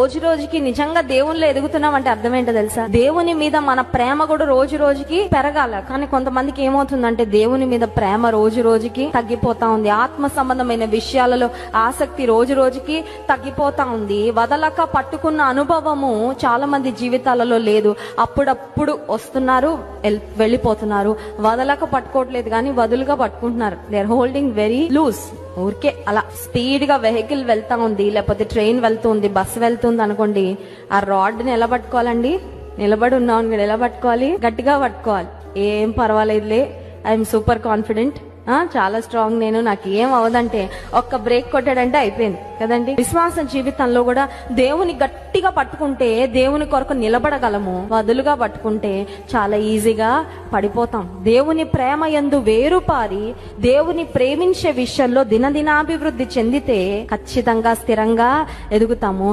రోజు రోజుకి నిజంగా దేవునిలో ఎదుగుతున్నాం అంటే అర్థం ఏంటో తెలుసా? దేవుని మీద మన ప్రేమ కూడా రోజు రోజుకి పెరగాల. కానీ కొంతమందికి ఏమవుతుందంటే దేవుని మీద ప్రేమ రోజు రోజుకి తగ్గిపోతా ఉంది. ఆత్మ సంబంధమైన విషయాలలో ఆసక్తి రోజు రోజుకి తగ్గిపోతా ఉంది. వదలక పట్టుకున్న అనుభవము చాలా మంది జీవితాలలో లేదు. అప్పుడప్పుడు వస్తున్నారు, వెళ్ళిపోతున్నారు. వదలక పట్టుకోవట్లేదు కానీ వదులుగా పట్టుకుంటున్నారు. They are holding very loose. ఊరికే అలా స్పీడ్ గా వెహికల్ వెళ్తా ఉంది, లేకపోతే ట్రైన్ వెళ్తుంది, బస్సు వెళ్తుంది అనుకోండి, ఆ రాడ్ ని ఎలా పట్టుకోవాలండి? నిలబడి ఉన్నాం, ఎలా పట్టుకోవాలి? గట్టిగా పట్టుకోవాలి. ఏం పర్వాలేదులే, ఐఎమ్ సూపర్ కాన్ఫిడెంట్, చాలా స్ట్రాంగ్, నేను నాకు ఏం అవదంటే ఒక్క బ్రేక్ కొట్టాడంటే అయిపోయింది కదండి. విశ్వాస జీవితంలో కూడా దేవుని గట్టిగా పట్టుకుంటే దేవుని కొరకు నిలబడగలము. వదులుగా పట్టుకుంటే చాలా ఈజీగా పడిపోతాం. దేవుని ప్రేమ యందు వేరుపారి దేవుని ప్రేమించే విషయంలో దినదినాభివృద్ధి చెందితే ఖచ్చితంగా స్థిరంగా ఎదుగుతాము.